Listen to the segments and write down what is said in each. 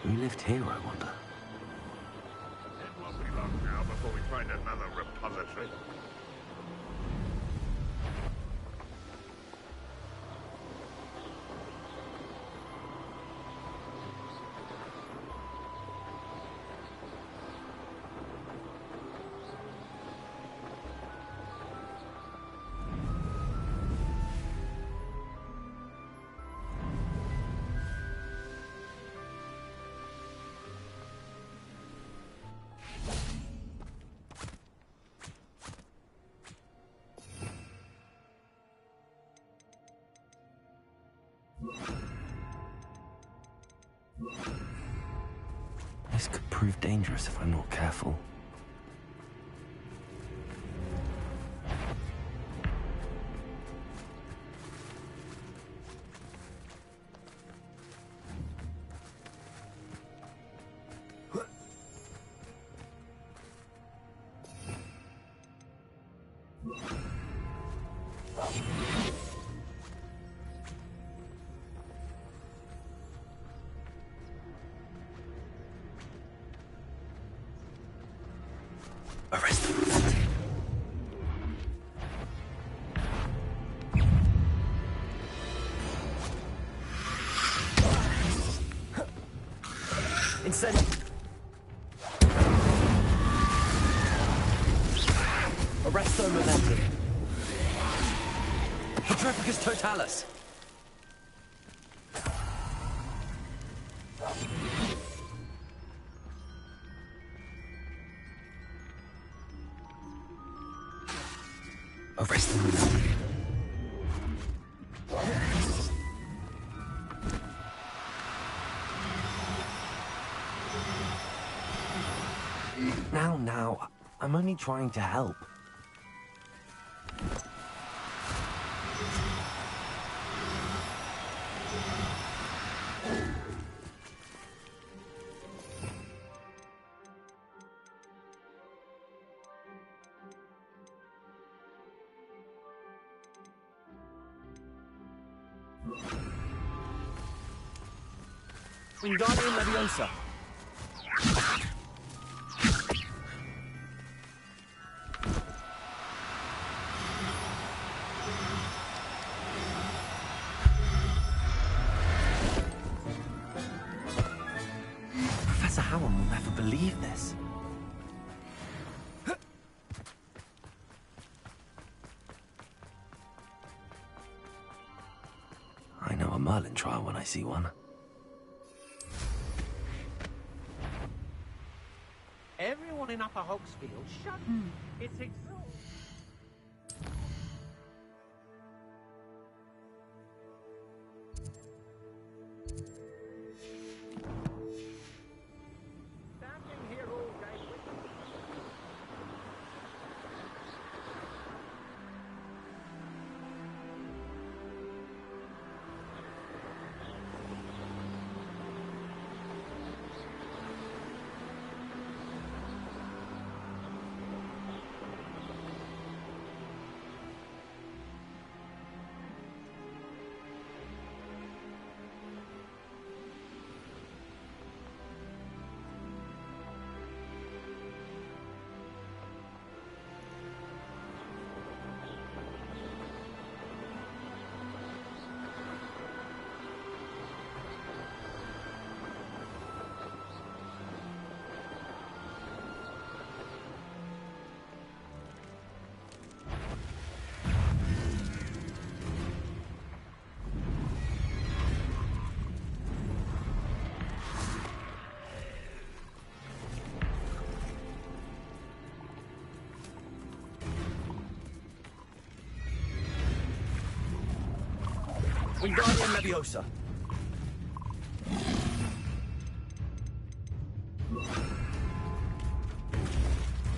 Who lived here, I wonder? It won't be long now before we find another repository. This could prove dangerous if I'm not careful. Arrest them. Incendiary. Arresto momentum. Petrificus totalis. Arrest them. Now, I'm only trying to help. Wingardium Leviosa. Professor Howard will never believe this. I know a Merlin trial when I see one. Everyone in Upper Hogsfield, shut up. It's exhausting. Standing here all day with Wingardium Leviosa.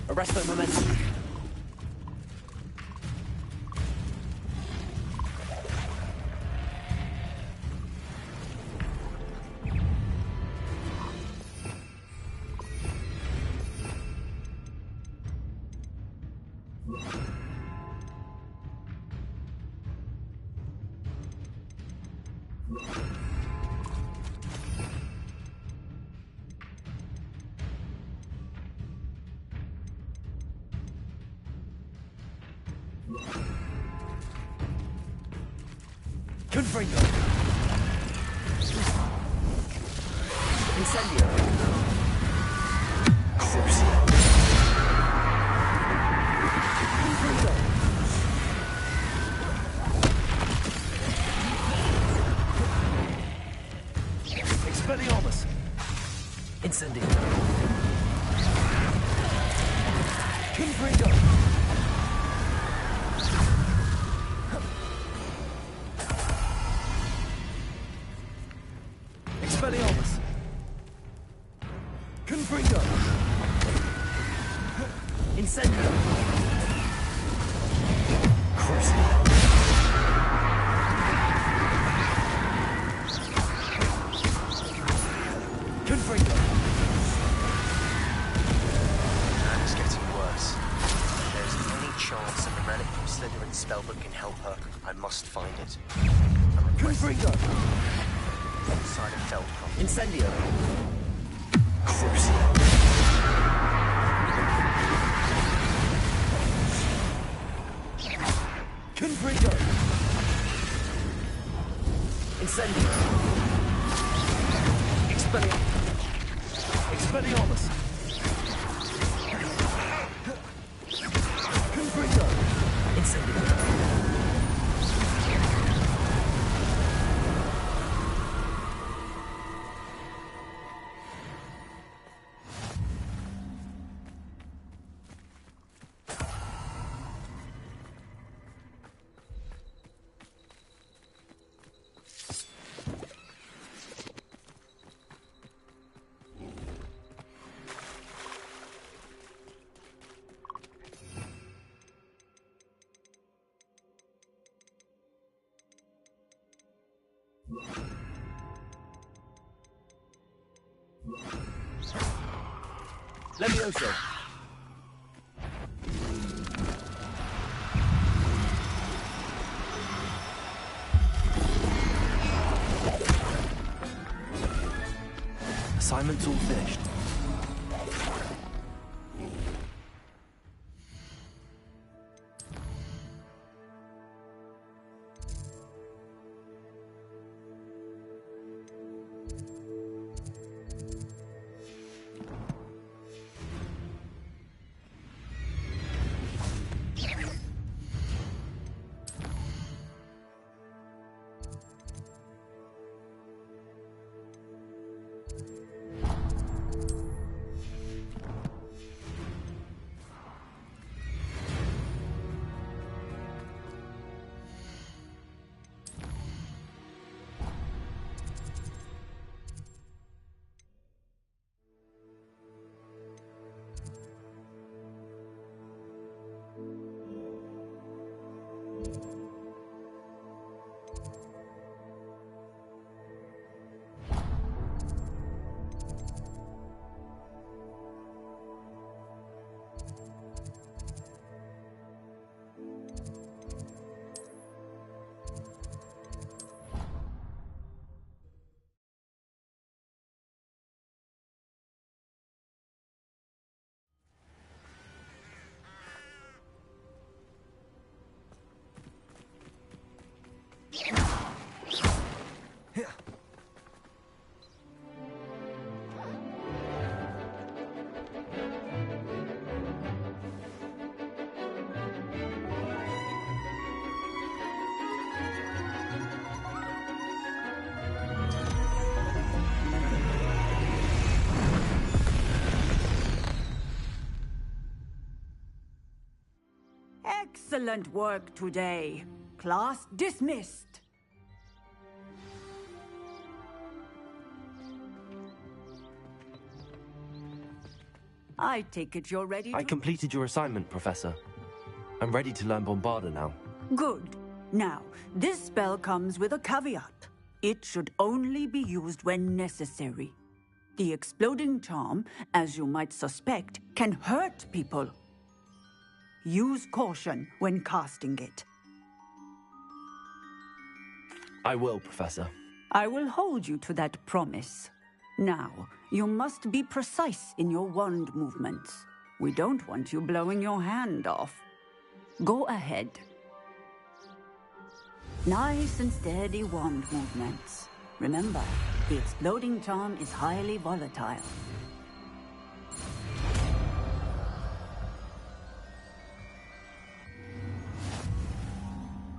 Arresto momentum. Confringo. Incendio. Crucio. Confringo. Expelliarmus. Incendio. Confringo. Expelliarmus. Confringo. Incendio. Crucio. Confringo. And it's getting worse. If there's any chance that the relic from Slytherin's spellbook can help her, I must find it. Confringo. Outside of Feldcroft. Incendio. Crucio. Confringo. Incendio. Expelliarmus. Confringo. Incendio. Levioso. Assignment's all finished. Excellent work today. Class dismissed. I take it you're ready to... I completed your assignment, Professor. I'm ready to learn Bombarda now. Good. Now, this spell comes with a caveat. It should only be used when necessary. The exploding charm, as you might suspect, can hurt people. Use caution when casting it. I will, Professor. I will hold you to that promise. Now, you must be precise in your wand movements. We don't want you blowing your hand off. Go ahead. Nice and steady wand movements. Remember, the exploding charm is highly volatile.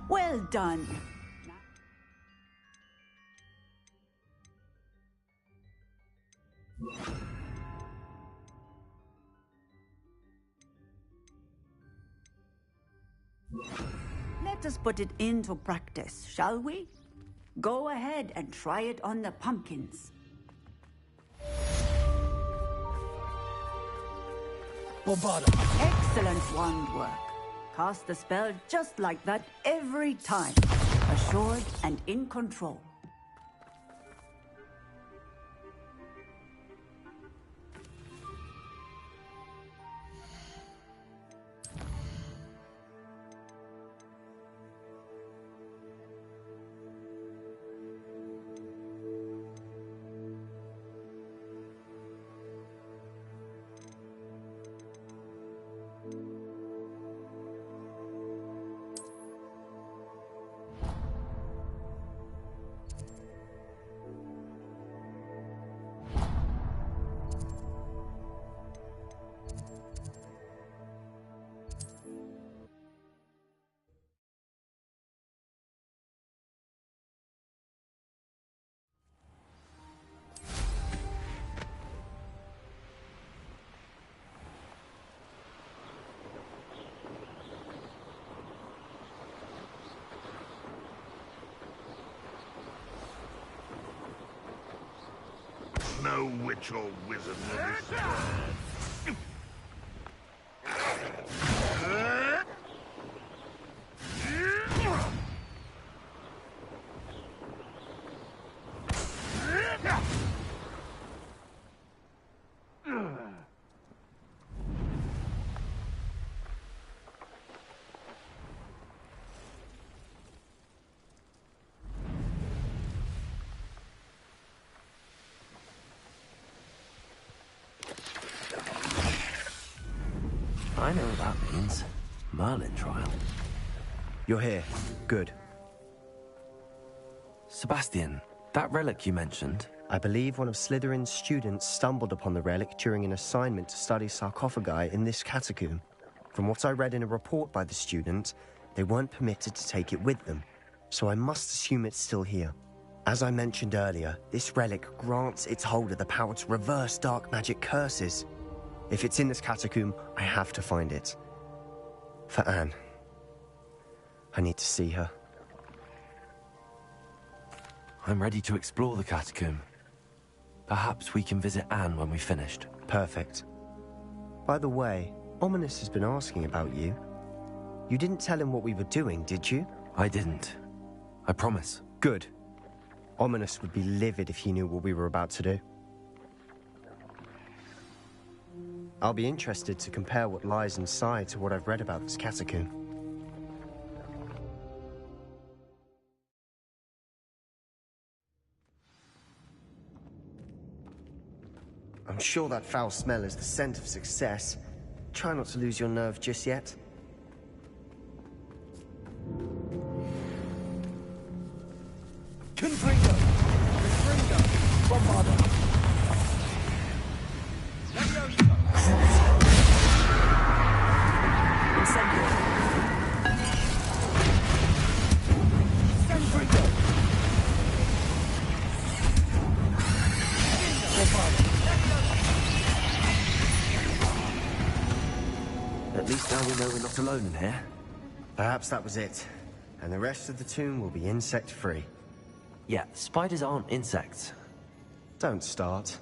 Well done. Let us put it into practice, shall we? Go ahead and try it on the pumpkins. Excellent wand work. Cast the spell just like that every time. Assured and in control. No witch or wizard will be spared. I know what that means. Merlin trial. You're here. Good. Sebastian, that relic you mentioned. I believe one of Slytherin's students stumbled upon the relic during an assignment to study sarcophagi in this catacomb. From what I read in a report by the student, they weren't permitted to take it with them, so I must assume it's still here. As I mentioned earlier, this relic grants its holder the power to reverse dark magic curses. If it's in this catacomb, I have to find it. For Anne. I need to see her. I'm ready to explore the catacomb. Perhaps we can visit Anne when we've finished. Perfect. By the way, Ominous has been asking about you. You didn't tell him what we were doing, did you? I didn't. I promise. Good. Ominous would be livid if he knew what we were about to do. I'll be interested to compare what lies inside to what I've read about this catacomb. I'm sure that foul smell is the scent of success. Try not to lose your nerve just yet. Confringo! Confringo! Bombardo! At least now we know we're not alone in here. Perhaps that was it. And the rest of the tomb will be insect-free. Yeah, spiders aren't insects. Don't start.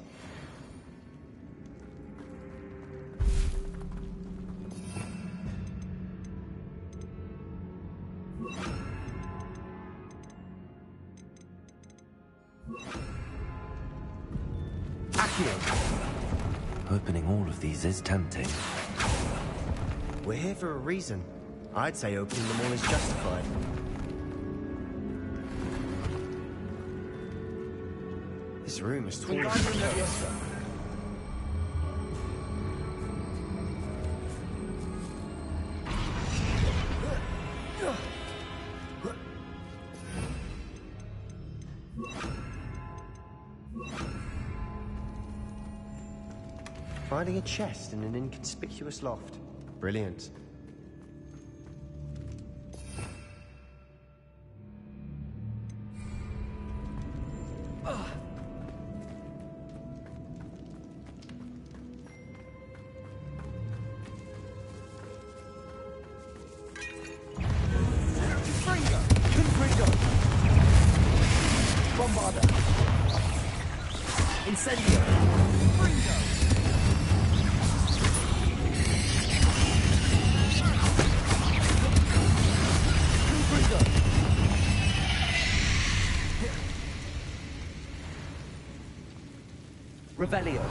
Opening all of these is tempting. We're here for a reason. I'd say opening them all is justified. This room is tall. Finding a chest in an inconspicuous loft. Brilliant. Revelio.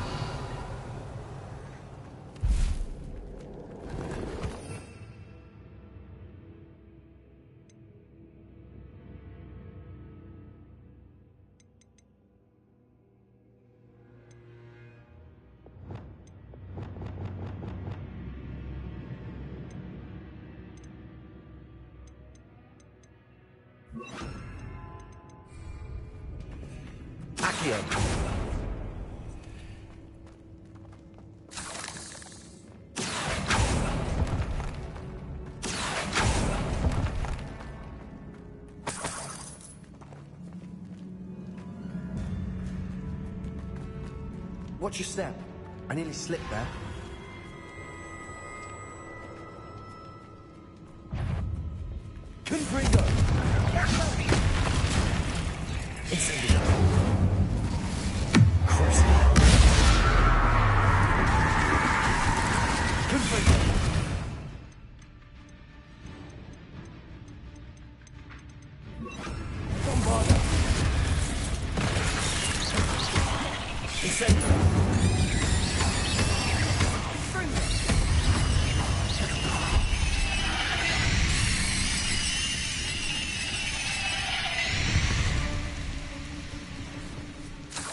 Accio. Watch your step. I nearly slipped there. Confringo. Incendio. Crucible. Confringo. Bombarda. Incendio.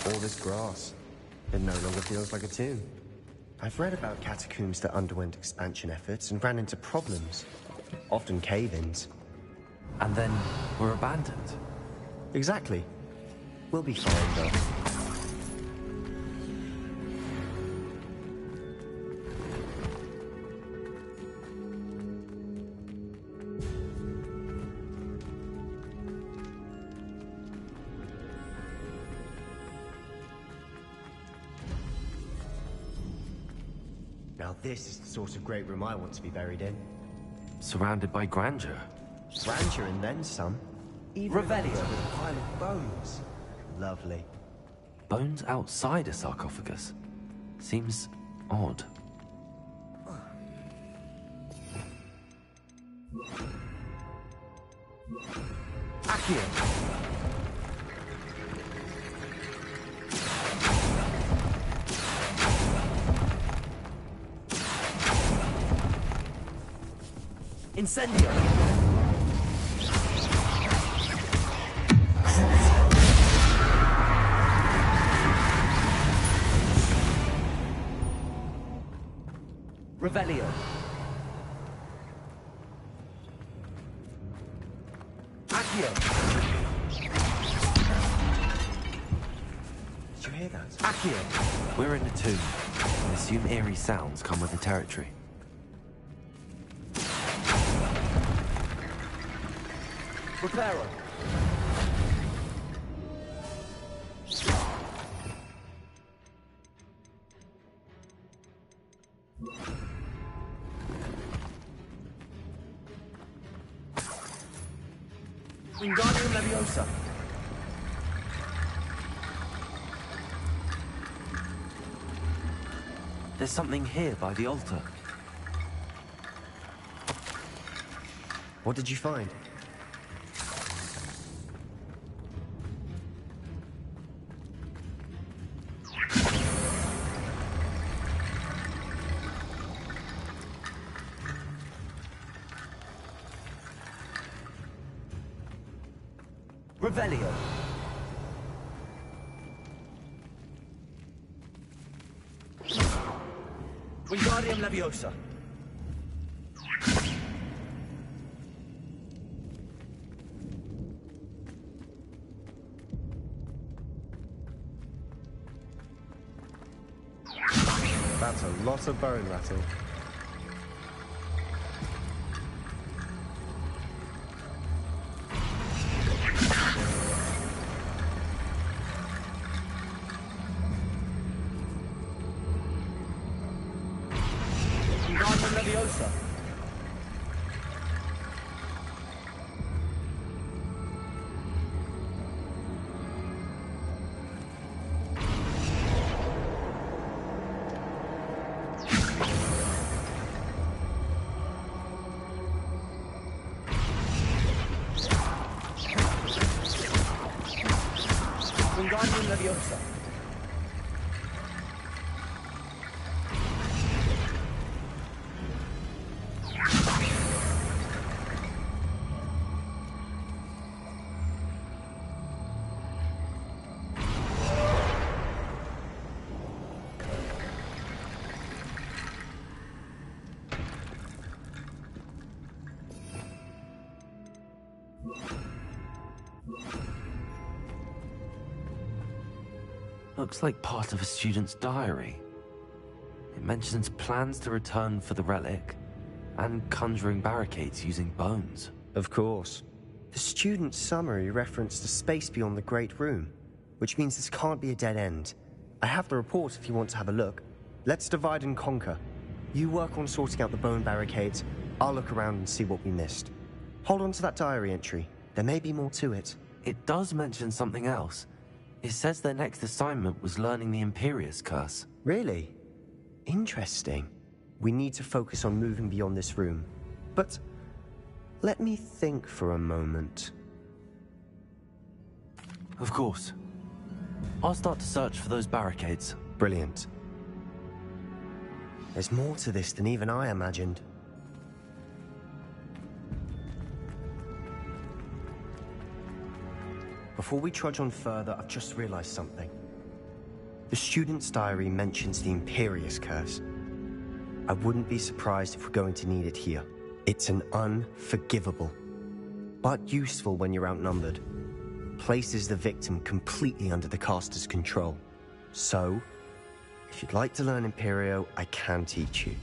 All this grass. It no longer feels like a tomb. I've read about catacombs that underwent expansion efforts and ran into problems. Often cave-ins. And then were abandoned. Exactly. We'll be fine, though. Now this is the sort of great room I want to be buried in. Surrounded by grandeur. Grandeur and then some. Even Revelio. with a pile of bones. Lovely. Bones outside a sarcophagus. Seems odd. Accio. Incendio. Revelio. Accio. Did you hear that? Accio. We're in a tomb. I assume eerie sounds come with the territory. Preparo. Wingardium Leviosa. There's something here by the altar. What did you find? Revelio. Wingardium Leviosa. That's a lot of bone rattle. Leviosa. Wingardium Leviosa. Looks like part of a student's diary. It mentions plans to return for the relic and conjuring barricades using bones. Of course. The student's summary referenced a space beyond the Great Room, which means this can't be a dead end. I have the report if you want to have a look. Let's divide and conquer. You work on sorting out the bone barricades. I'll look around and see what we missed. Hold on to that diary entry. There may be more to it. It does mention something else. It says their next assignment was learning the Imperius Curse. Really? Interesting. We need to focus on moving beyond this room. But let me think for a moment. Of course. I'll start to search for those barricades. Brilliant. There's more to this than even I imagined. Before we trudge on further, I've just realized something. The student's diary mentions the Imperius Curse. I wouldn't be surprised if we're going to need it here. It's an unforgivable, but useful when you're outnumbered. Places the victim completely under the caster's control. So, if you'd like to learn Imperio, I can teach you.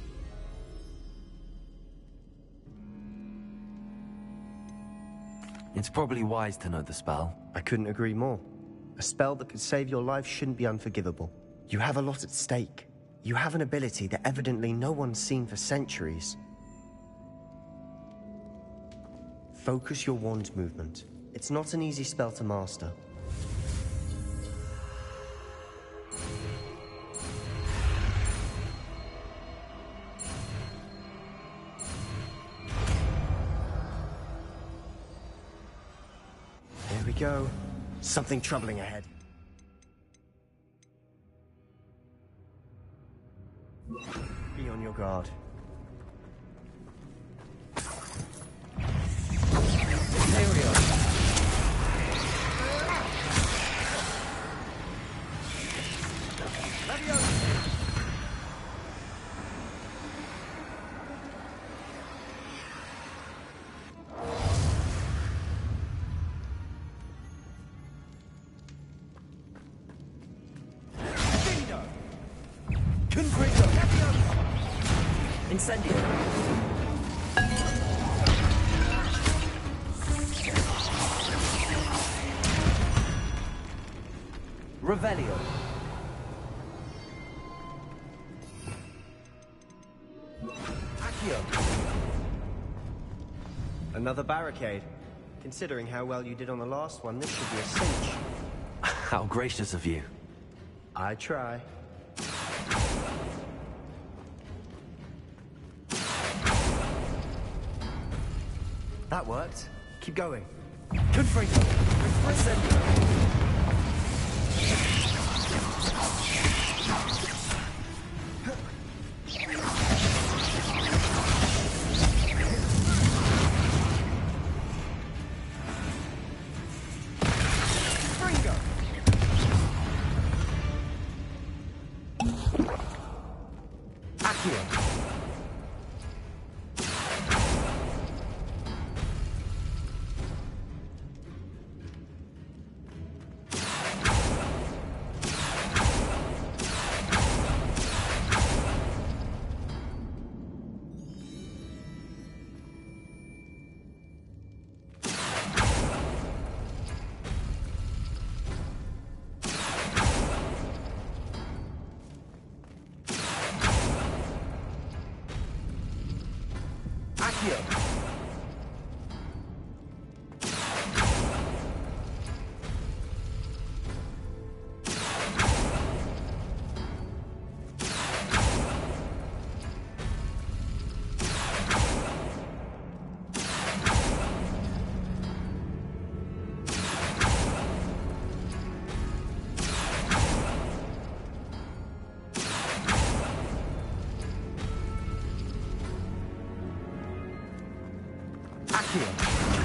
It's probably wise to know the spell. I couldn't agree more. A spell that could save your life shouldn't be unforgivable. You have a lot at stake. You have an ability that evidently no one's seen for centuries. Focus your wand movement. It's not an easy spell to master. Here we go. Something troubling ahead. Be on your guard. Incendio. Revelio. Accio. Another barricade. Considering how well you did on the last one, this should be a cinch. How gracious of you. I try. That worked. Keep going. Confringo. Incendio. Accio.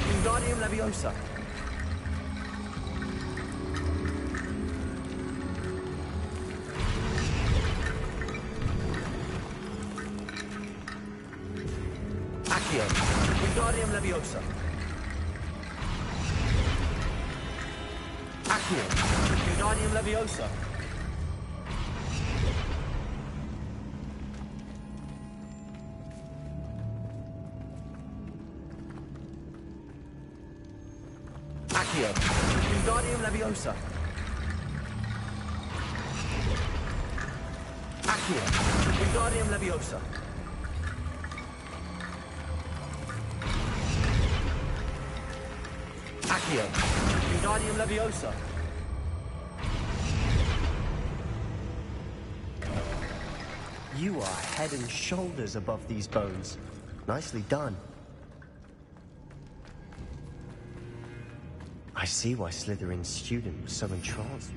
Wingardium Leviosa. Accio. Wingardium Leviosa. Accio. Wingardium Leviosa. Accio. Wingardium Leviosa. Accio. Wingardium Leviosa. Accio. Wingardium Leviosa. You are head and shoulders above these bones. Nicely done. I see why Slytherin's student was so entranced.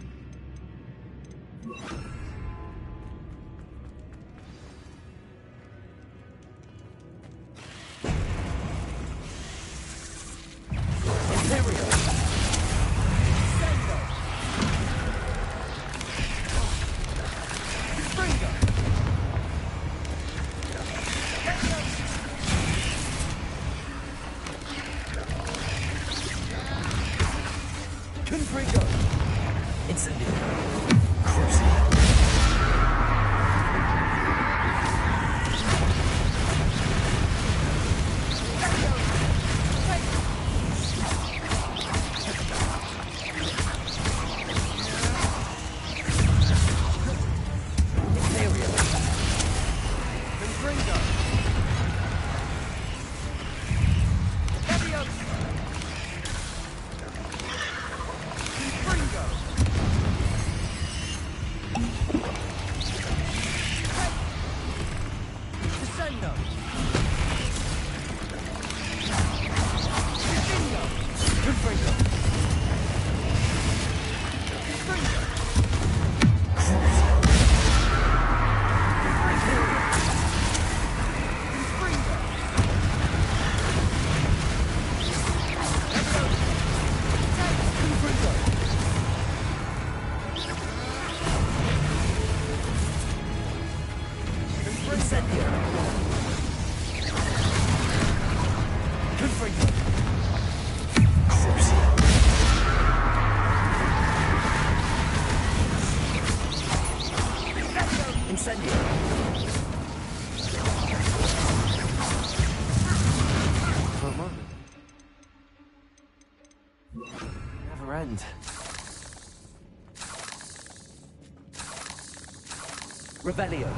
Never end. Revelio.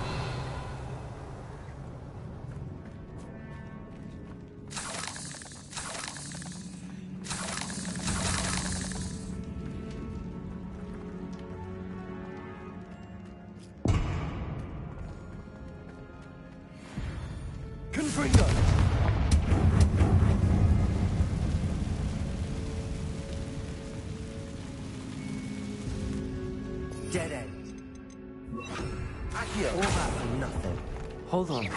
Confringo. Dead end. Accio. All that for nothing. Hold on.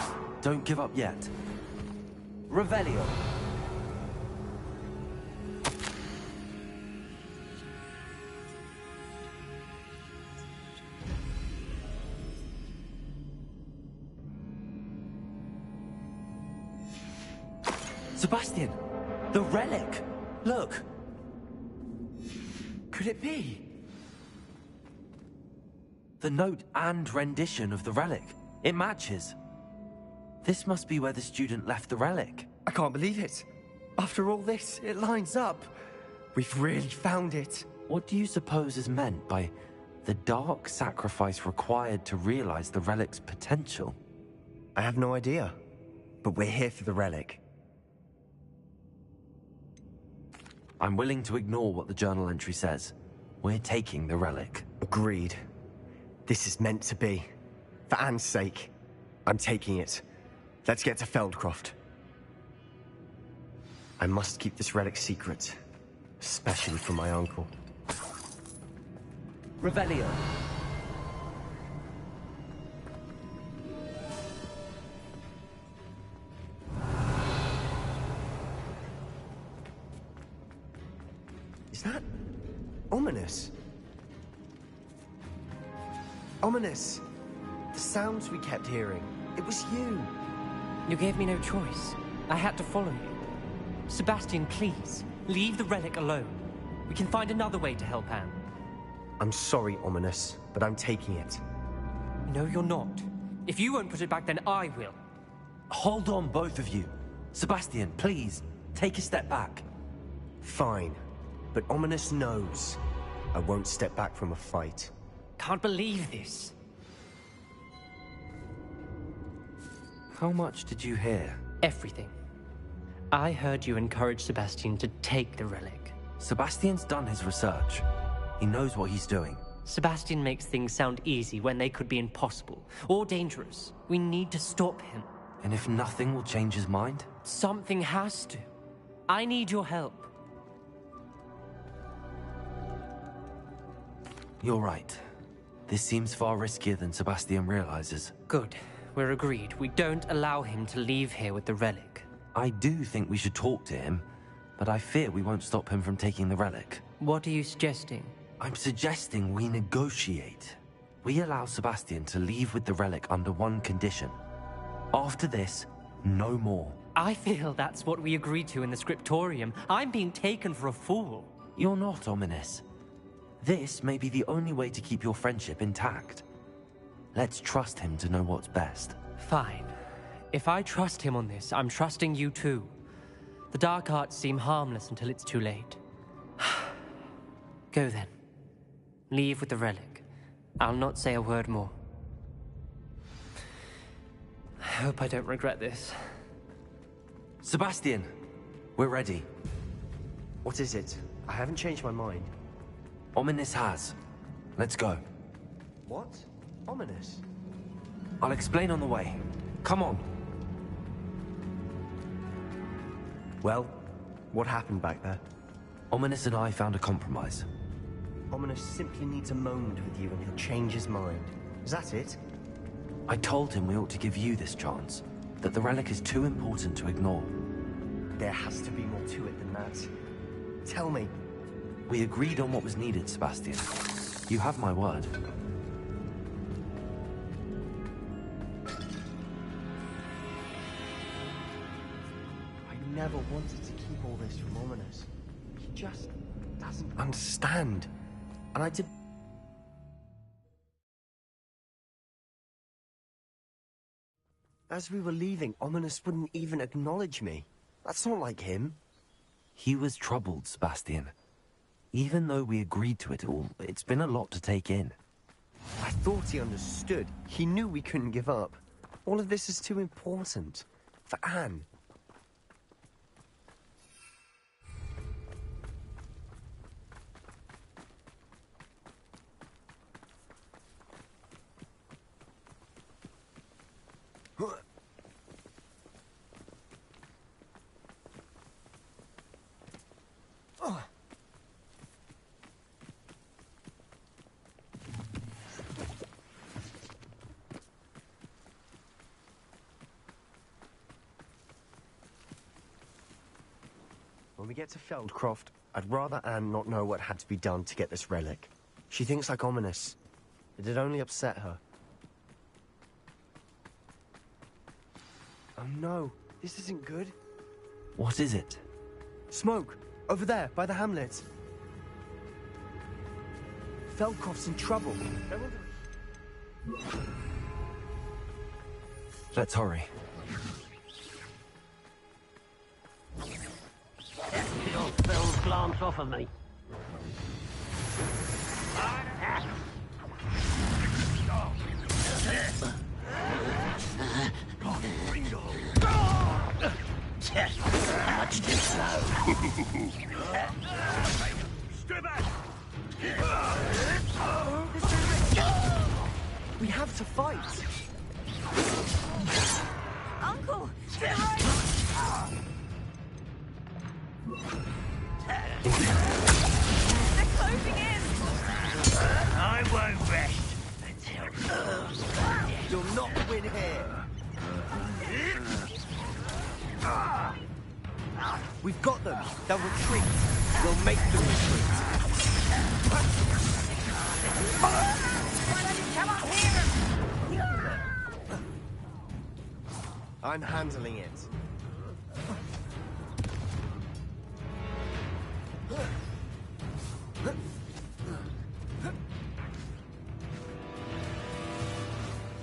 Don't give up yet. Revelio. Sebastian! The relic! Look! Could it be? The note and rendition of the relic. It matches. This must be where the student left the relic. I can't believe it. After all this, it lines up. We've really found it. What do you suppose is meant by the dark sacrifice required to realize the relic's potential? I have no idea. But we're here for the relic. I'm willing to ignore what the journal entry says. We're taking the relic. Agreed. This is meant to be. For Anne's sake, I'm taking it. Let's get to Feldcroft. I must keep this relic secret, especially from my uncle. Revelio. Is that ominous? Ominous! The sounds we kept hearing. It was you. You gave me no choice. I had to follow you. Sebastian, please, leave the relic alone. We can find another way to help Anne. I'm sorry, Ominous, but I'm taking it. No, you're not. If you won't put it back, then I will. Hold on, both of you. Sebastian, please, take a step back. Fine. But Ominous knows I won't step back from a fight. Can't believe this. How much did you hear? Everything. I heard you encourage Sebastian to take the relic. Sebastian's done his research. He knows what he's doing. Sebastian makes things sound easy when they could be impossible or dangerous. We need to stop him. And if nothing will change his mind? Something has to. I need your help. You're right. This seems far riskier than Sebastian realizes. Good. We're agreed. We don't allow him to leave here with the relic. I do think we should talk to him, but I fear we won't stop him from taking the relic. What are you suggesting? I'm suggesting we negotiate. We allow Sebastian to leave with the relic under one condition. After this, no more. I feel that's what we agreed to in the scriptorium. I'm being taken for a fool. You're not, Ominous. This may be the only way to keep your friendship intact. Let's trust him to know what's best. Fine. If I trust him on this, I'm trusting you too. The dark arts seem harmless until it's too late. Go then. Leave with the relic. I'll not say a word more. I hope I don't regret this. Sebastian, we're ready. What is it? I haven't changed my mind. Ominous has. Let's go. What? Ominous? I'll explain on the way. Come on. Well, what happened back there? Ominous and I found a compromise. Ominous simply needs a moment with you and he'll change his mind. Is that it? I told him we ought to give you this chance. That the relic is too important to ignore. There has to be more to it than that. Tell me. We agreed on what was needed, Sebastian. You have my word. I never wanted to keep all this from Ominous. He just doesn't understand. And I did... As we were leaving, Ominous wouldn't even acknowledge me. That's not like him. He was troubled, Sebastian. Even though we agreed to it all, it's been a lot to take in. I thought he understood. He knew we couldn't give up. All of this is too important. For Anne. When we get to Feldcroft, I'd rather Anne not know what had to be done to get this relic. She thinks like Ominous. It'd only upset her. Oh no, this isn't good. What is it? Smoke! Over there, by the hamlet. Feldcroft's in trouble. Let's hurry. Your spells glance off of me. Much too slow. We have to fight. Uncle, to the right! They're closing in! I won't rest until... You'll not win here. We've got them. They'll retreat. We'll make them retreat. Why don't you come up here? I'm handling it.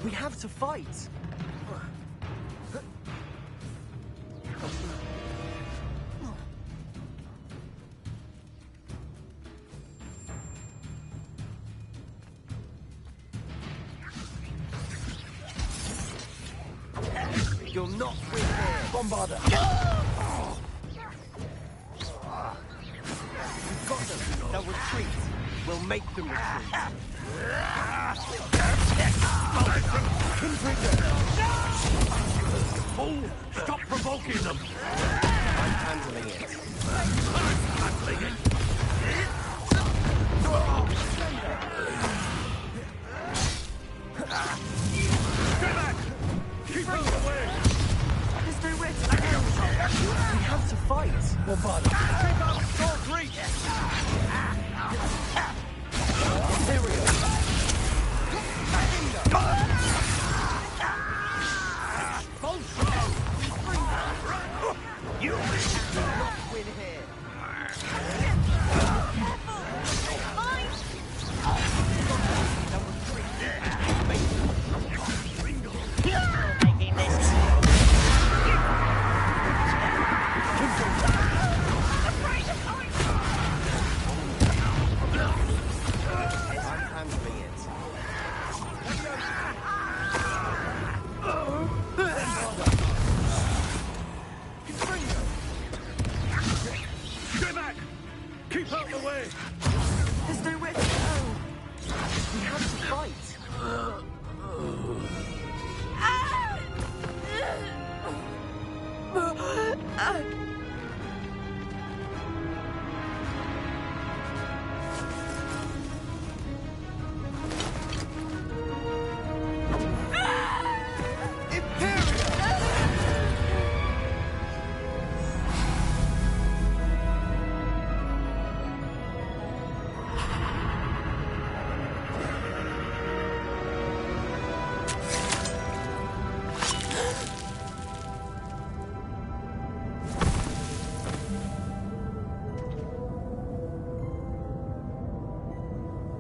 We have to fight. You'll not win here. Bombarder. We've got them. They'll retreat. We'll make them retreat. Oh, stop provoking them! I'm handling it. Stay back! Keep out of the way! There's nowhere to go. We have to fight. Bombarder. Keep out of sword's reach! Imperial. You will not win here. taking this. I'm handling it. Stay back! Keep out of the way! There's nowhere to go. We have to fight.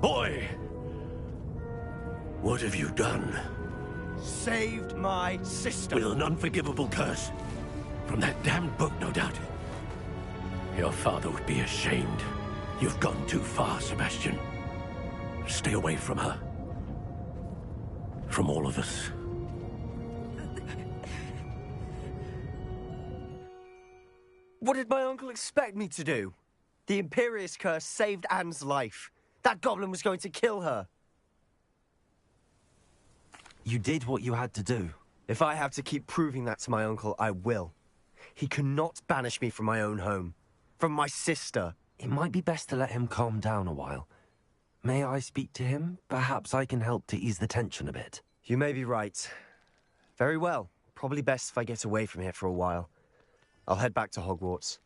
Boy! What have you done? Saved my sister. With an unforgivable curse. From that damned book, no doubt. Your father would be ashamed. You've gone too far, Sebastian. Stay away from her. From all of us. What did my uncle expect me to do? The Imperious curse saved Anne's life. That goblin was going to kill her. You did what you had to do. If I have to keep proving that to my uncle, I will. He cannot banish me from my own home. From my sister. It might be best to let him calm down a while. May I speak to him? Perhaps I can help to ease the tension a bit. You may be right. Very well. Probably best if I get away from here for a while. I'll head back to Hogwarts.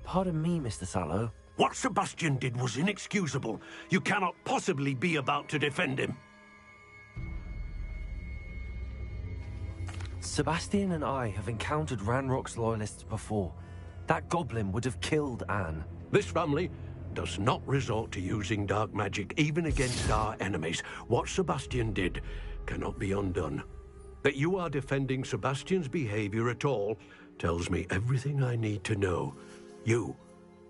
Pardon me, Mr. Sallow. What Sebastian did was inexcusable. You cannot possibly be about to defend him. Sebastian and I have encountered Ranrock's loyalists before. That goblin would have killed Anne. This family does not resort to using dark magic, even against our enemies. What Sebastian did cannot be undone. That you are defending Sebastian's behavior at all tells me everything I need to know. You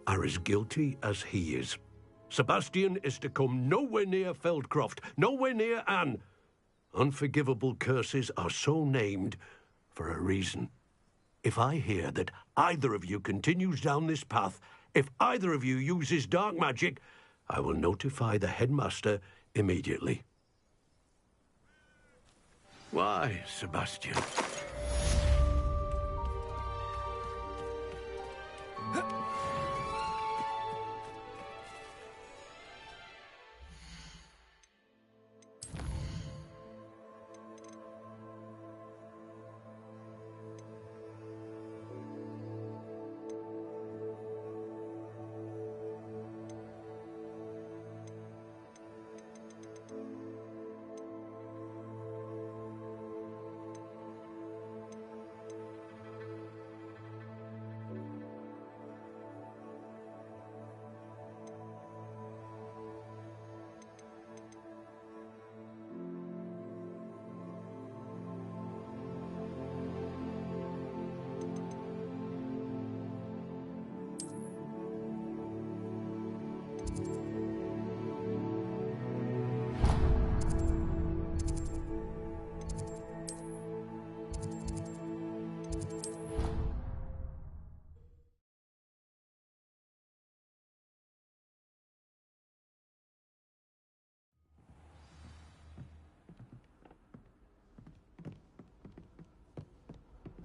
are as guilty as he is. Sebastian is to come nowhere near Feldcroft, nowhere near Anne, Unforgivable curses are so named for a reason. If I hear that either of you continues down this path, if either of you uses dark magic, I will notify the headmaster immediately. Why, Sebastian?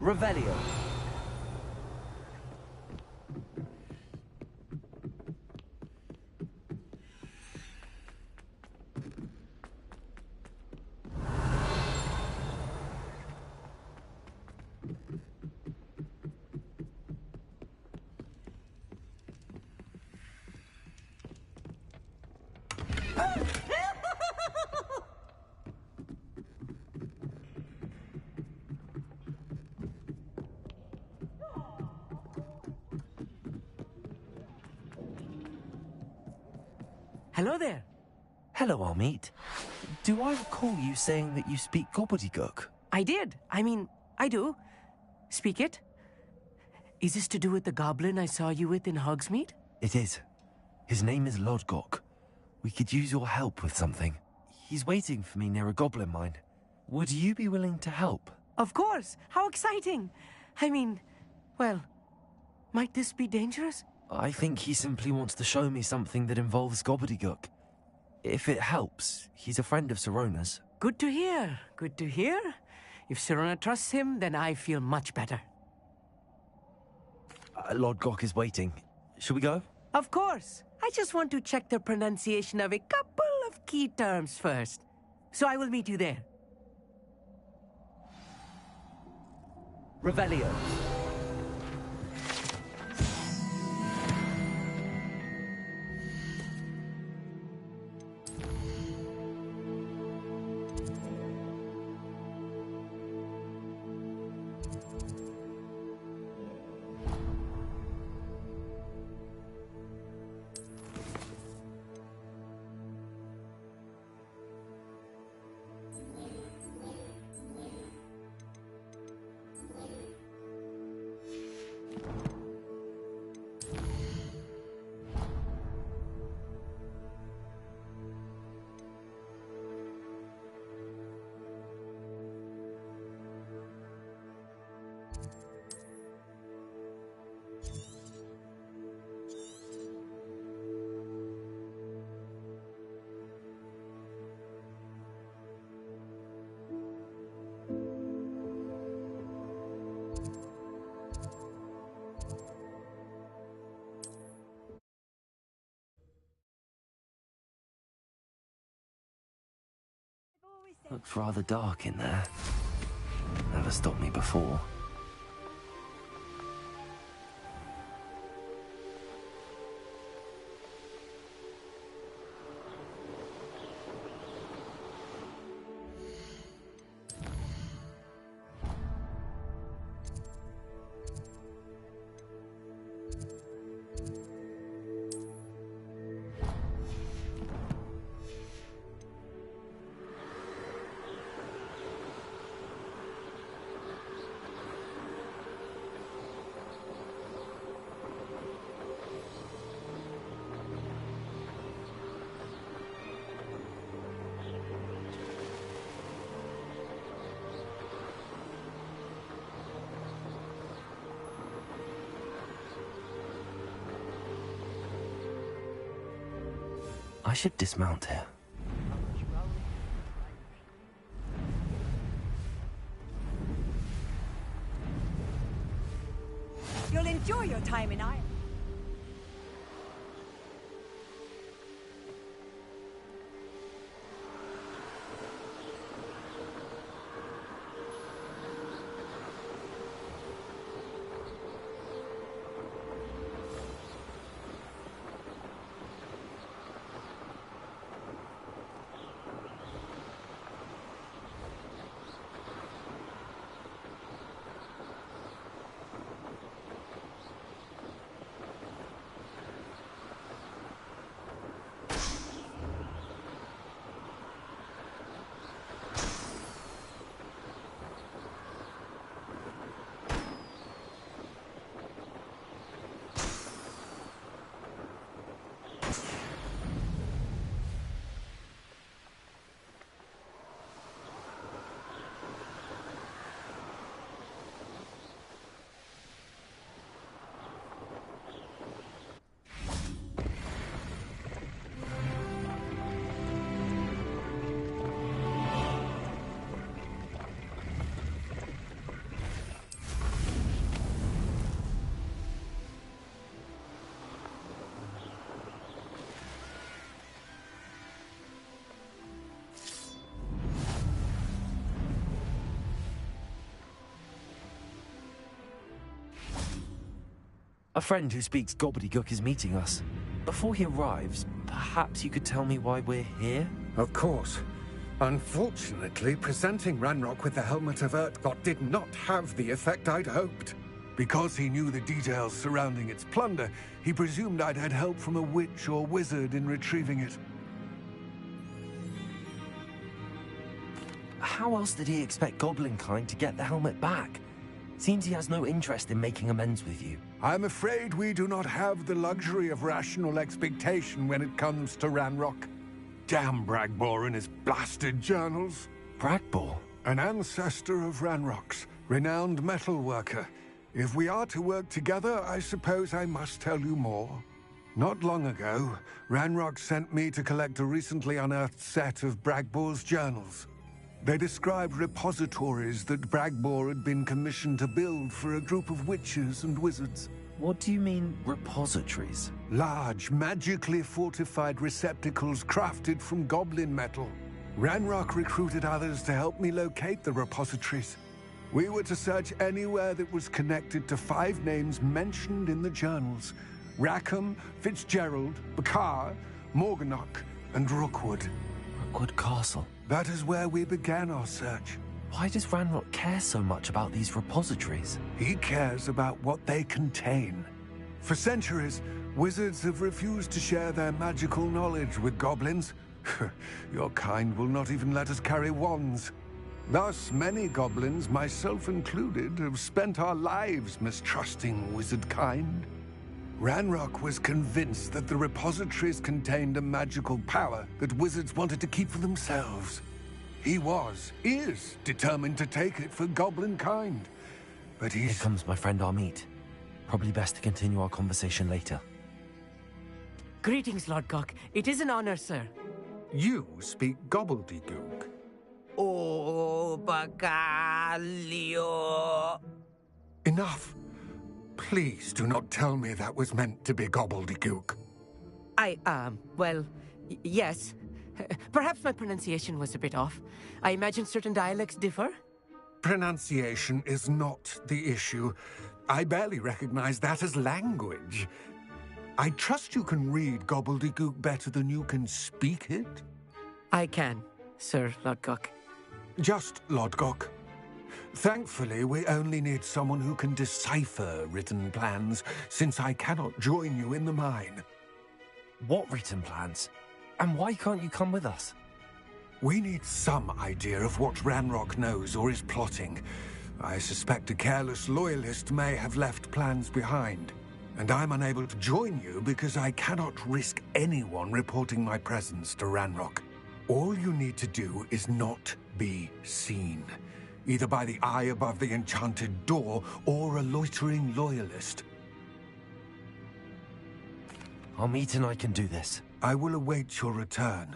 Revelio. Hello there. Hello, Armeet. Do I recall you saying that you speak gobbledygook? I did. I mean, I do. Speak it. Is this to do with the goblin I saw you with in Hogsmeade? It is. His name is RÓżDżKŁ. We could use your help with something. He's waiting for me near a goblin mine. Would you be willing to help? Of course. How exciting. I mean, well, might this be dangerous? I think he simply wants to show me something that involves gobbledygook. If it helps, he's a friend of Sirona's. Good to hear. Good to hear. If Sirona trusts him, then I feel much better. RÓżDżKŁ is waiting. Shall we go? Of course. I just want to check the pronunciation of a couple of key terms first. So I will meet you there. Revelio. Looks rather dark in there. Never stopped me before. I should dismount here. You'll enjoy your time in Ireland. A friend who speaks gobbledygook is meeting us. Before he arrives, perhaps you could tell me why we're here? Of course. Unfortunately, presenting Ranrock with the helmet of RÓżDżKĆ did not have the effect I'd hoped. Because he knew the details surrounding its plunder, he presumed I'd had help from a witch or wizard in retrieving it. How else did he expect Goblinkind to get the helmet back? Seems he has no interest in making amends with you. I'm afraid we do not have the luxury of rational expectation when it comes to Ranrock. Damn Bragbor and his blasted journals. Bragbor? An ancestor of Ranrock's, renowned metal worker. If we are to work together, I suppose I must tell you more. Not long ago, Ranrock sent me to collect a recently unearthed set of Bragbor's journals. They described repositories that Bragbor had been commissioned to build for a group of witches and wizards. What do you mean, repositories? Large, magically fortified receptacles crafted from goblin metal. Ranrock recruited others to help me locate the repositories. We were to search anywhere that was connected to 5 names mentioned in the journals: Rackham, Fitzgerald, Bakar, Morganach, and Rookwood. Rookwood Castle? That is where we began our search. Why does Ranrock care so much about these repositories? He cares about what they contain. For centuries, wizards have refused to share their magical knowledge with goblins. Your kind will not even let us carry wands. Thus, many goblins, myself included, have spent our lives mistrusting wizard kind. Ranrock was convinced that the repositories contained a magical power that wizards wanted to keep for themselves. He is determined to take it for goblin kind. But Here comes my friend Amit. Probably best to continue our conversation later. Greetings, Lord Cock. It is an honor, sir. You speak gobbledygook. Oh, Bacalio. Enough. Please do not tell me that was meant to be gobbledygook. Well, yes. Perhaps my pronunciation was a bit off. I imagine certain dialects differ? Pronunciation is not the issue. I barely recognize that as language. I trust you can read gobbledygook better than you can speak it? I can, Sir Lodgok. Just Lodgok. Thankfully, we only need someone who can decipher written plans, since I cannot join you in the mine. What written plans? And why can't you come with us? We need some idea of what Ranrock knows or is plotting. I suspect a careless loyalist may have left plans behind. And I'm unable to join you because I cannot risk anyone reporting my presence to Ranrock. All you need to do is not be seen, either by the eye above the enchanted door or a loitering loyalist. Amit and I can do this. I will await your return.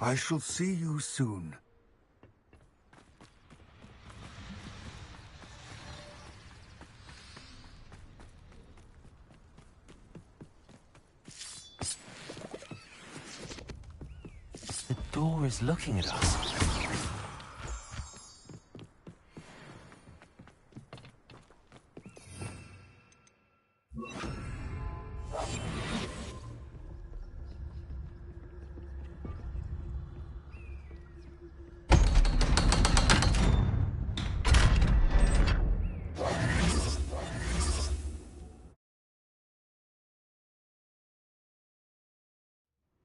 I shall see you soon. The door is looking at us.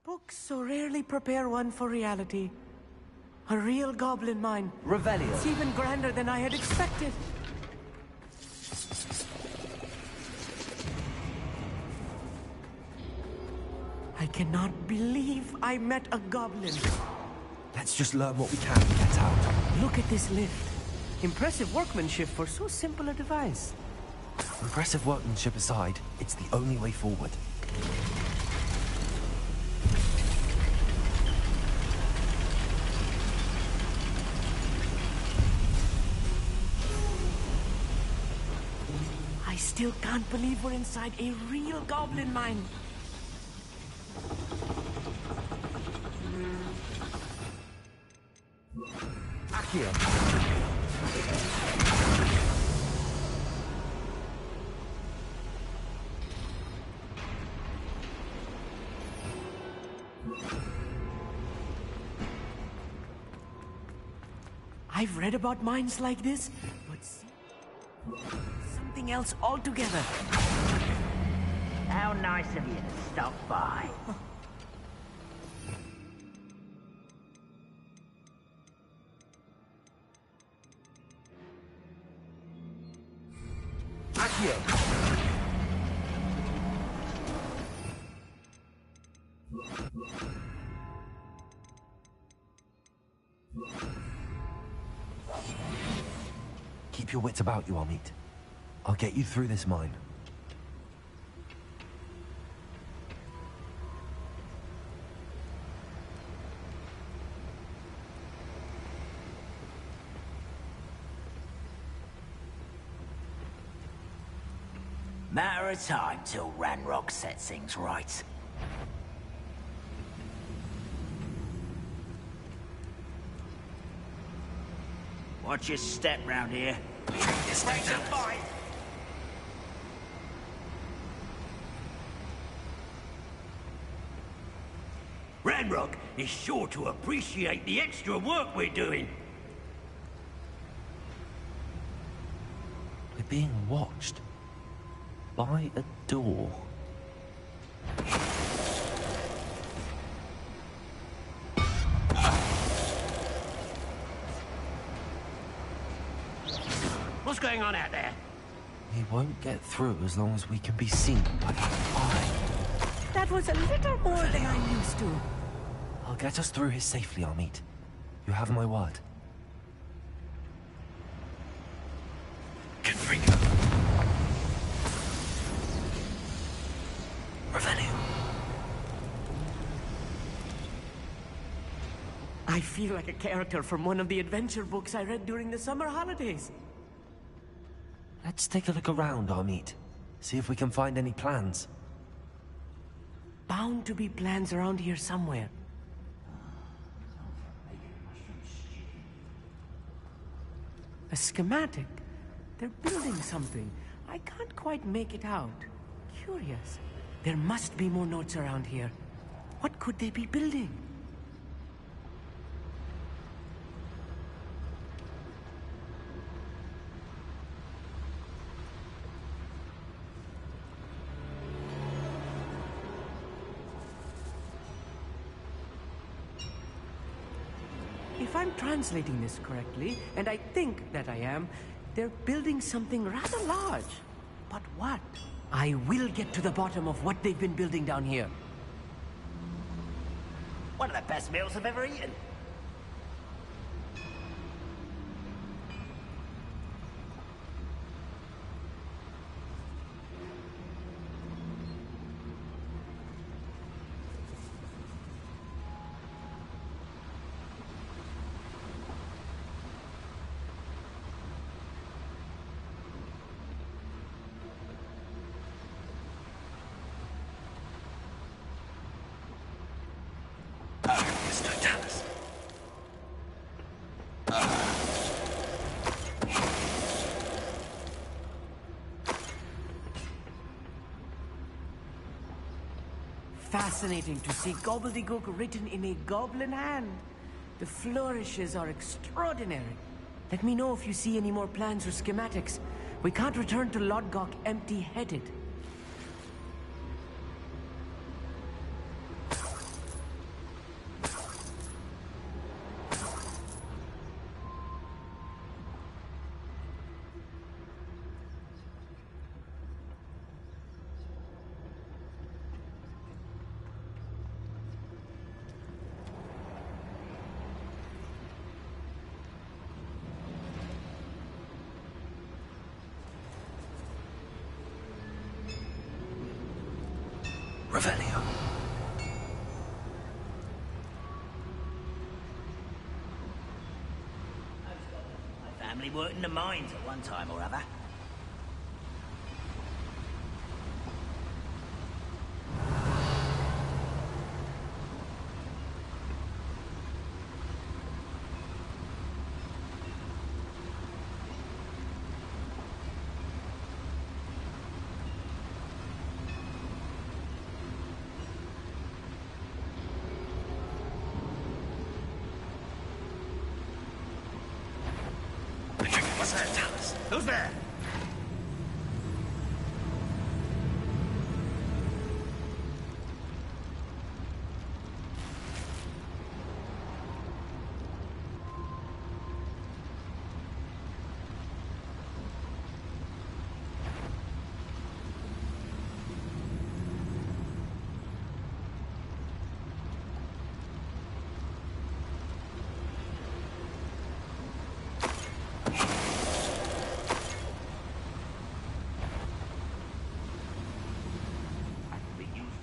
Books so rarely prepare one for reality. A real goblin mine. Revelio. It's even grander than I had expected. I cannot believe I met a goblin. Let's just learn what we can and get out. Look at this lift. Impressive workmanship for so simple a device. Impressive workmanship aside, it's the only way forward. I still can't believe we're inside a real goblin mine. Accio. I've read about mines like this, but see, something else altogether. How nice of you to stop by. Accio. Keep your wits about you, Amit. I'll get you through this mine. Matter of time till Ranrock sets things right. Watch your step round here. Break the fight! Ranrock is sure to appreciate the extra work we're doing. We're being watched. By a door. What's going on out there? We won't get through as long as we can be seen by that eye. That was a little more than I'm used to. I'll get us through here safely, Amit. You have my word. Confringo. Revelio. I feel like a character from one of the adventure books I read during the summer holidays. Let's take a look around, Amit. See if we can find any plans. Bound to be plans around here somewhere. A schematic. They're building something. I can't quite make it out. Curious. There must be more notes around here. What could they be building? If I'm translating this correctly, and I think that I am, they're building something rather large. But what? I will get to the bottom of what they've been building down here. One of the best meals I've ever eaten. fascinating to see gobbledygook written in a goblin hand. The flourishes are extraordinary. Let me know if you see any more plans or schematics. We can't return to Lodgok empty-headed. Revelio. My family worked in the mines at one time or other. What's that? Tell us. Who's there?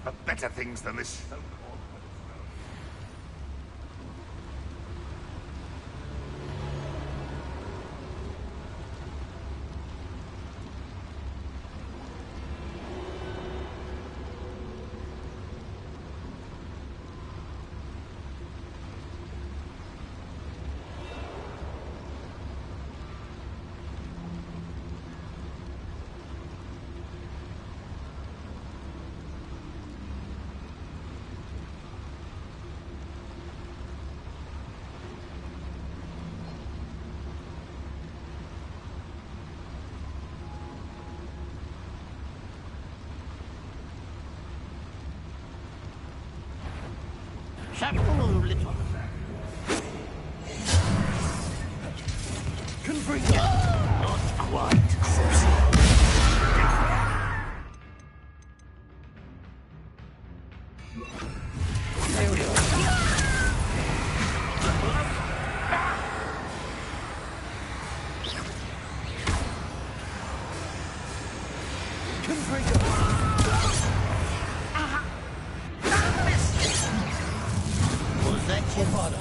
For better things than this. Can bring it. Not quite. Was that your father?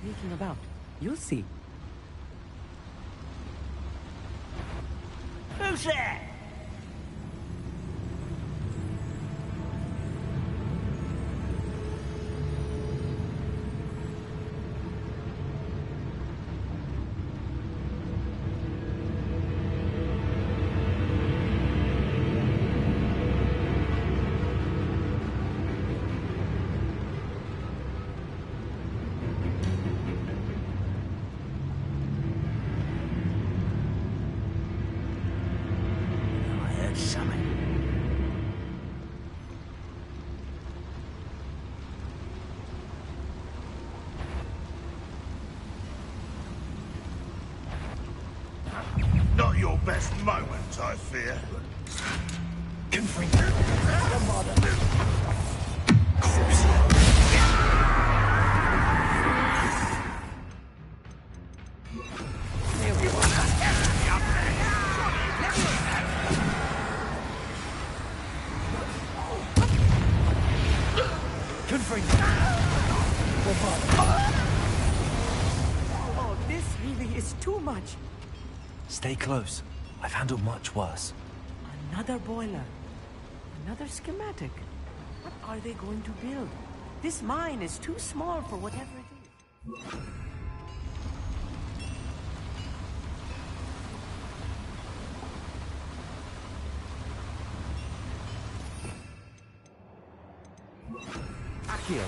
Sneaking about. You'll see. Who's that? Not your best moment, I fear. Confront Oh, this really is too much. Stay close. I've handled much worse. Another boiler. Another schematic. What are they going to build? This mine is too small for whatever it is. Accio.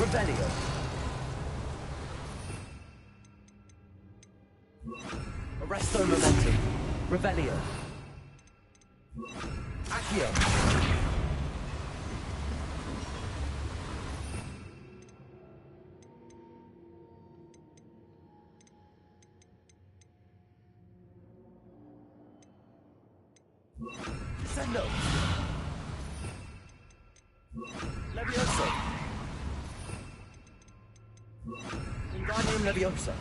Revelio. Arresto momentum. Revelio. Accio. Sendo. Levioso. Wingardium Leviosa.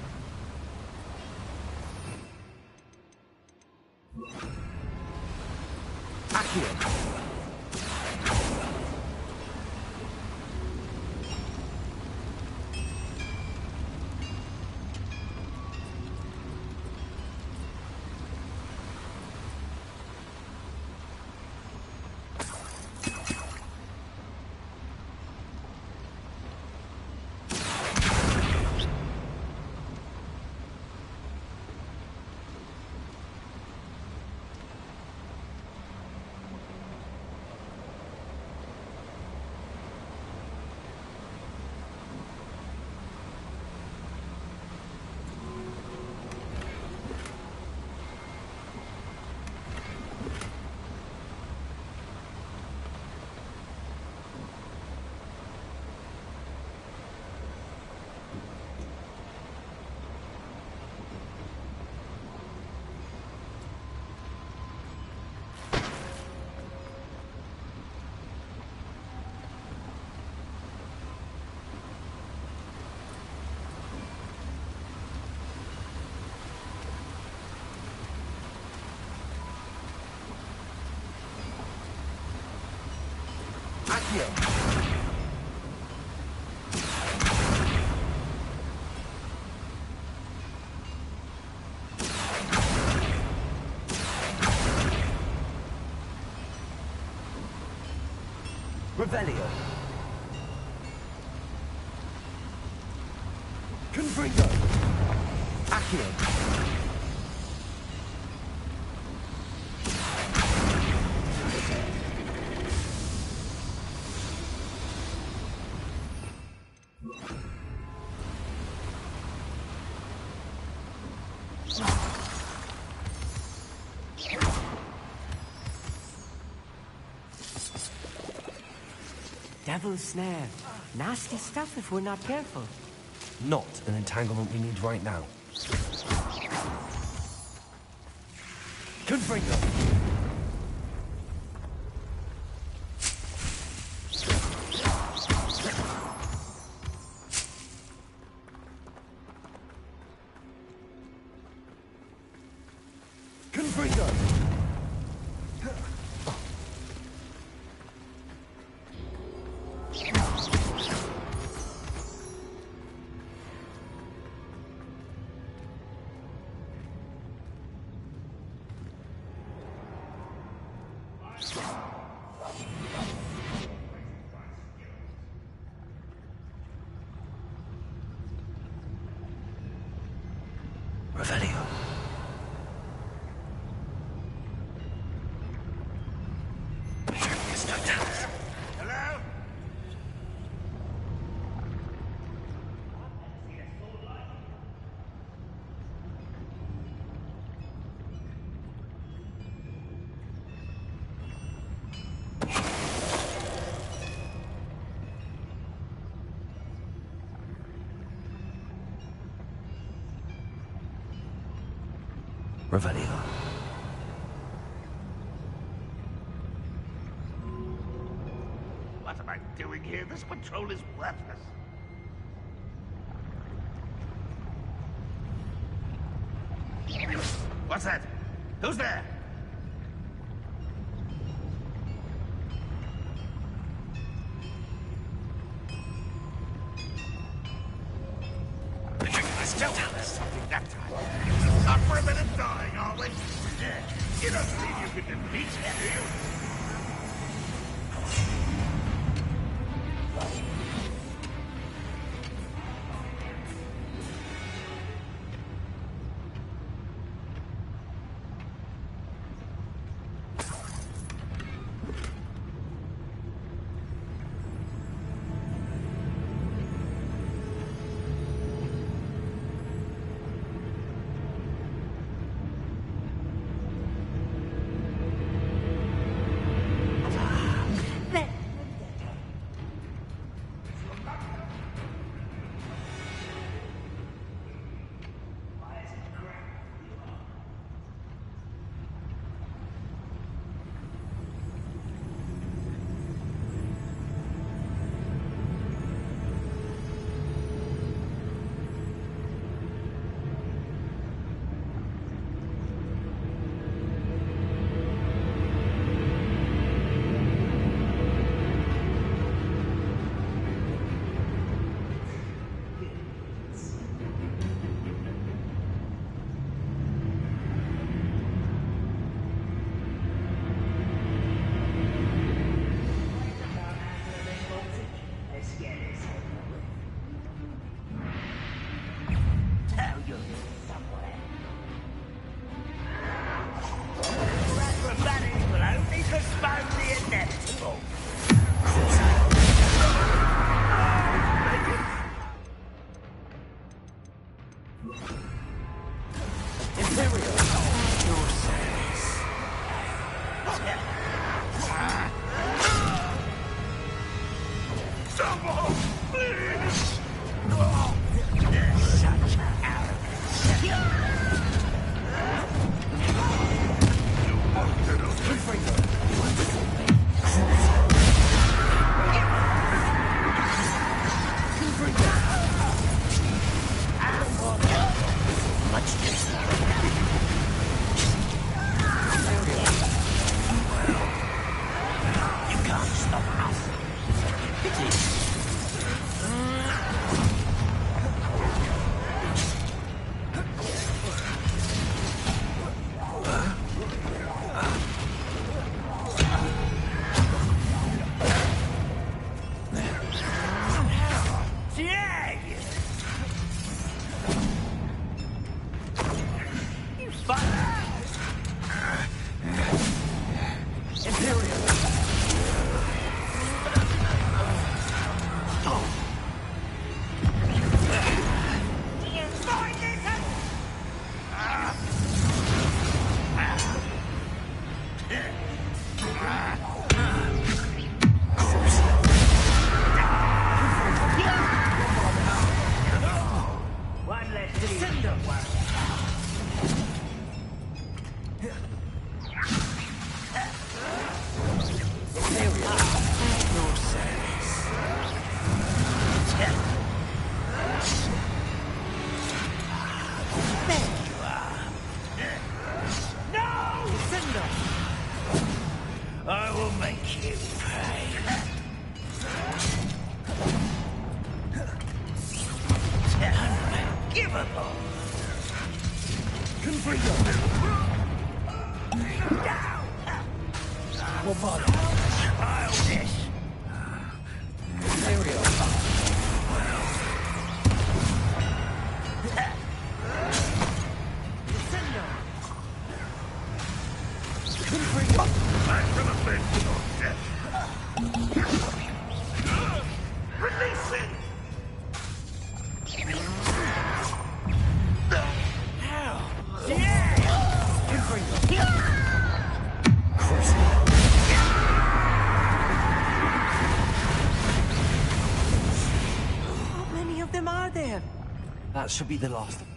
Accio. Accio. Revelio. Confringo. Accio. Devil's snare. Nasty stuff if we're not careful. Not an entanglement we need right now. Confringo. Confringo. Revelio. Hello? Revelio. What am I doing here? This patrol is worthless. What's that? Who's there? Still tell us something that time. Not for a minute dying, are we? You don't believe you can defeat me, do you? That should be the last of them.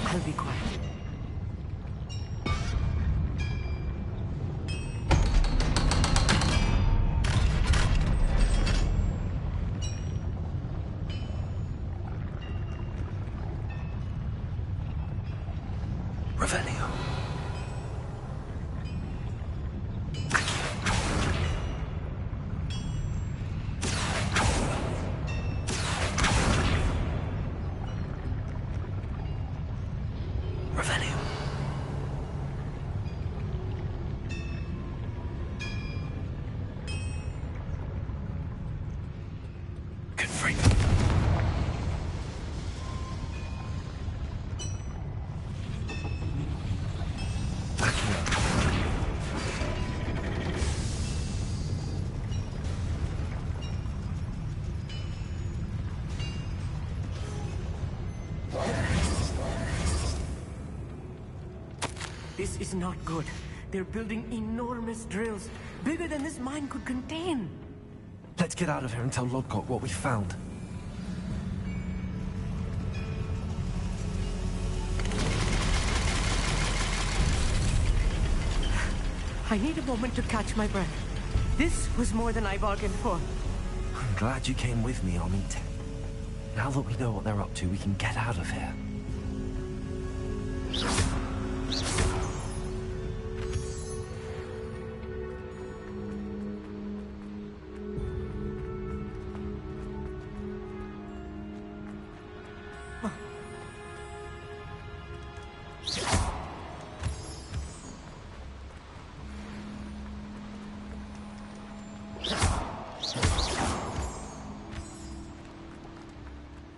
I'll be quiet. Revelio. Revelio. Confront. This is not good. They're building enormous drills, bigger than this mine could contain. Let's get out of here and tell Lodgott what we found. I need a moment to catch my breath. This was more than I bargained for. I'm glad you came with me, Amit. Now that we know what they're up to, we can get out of here.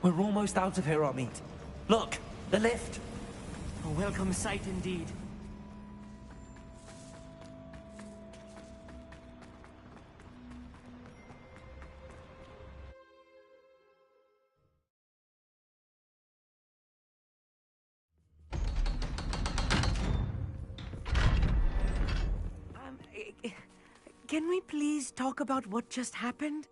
We're almost out of here, Amit. Look, the lift. A welcome sight indeed. Can we please talk about what just happened?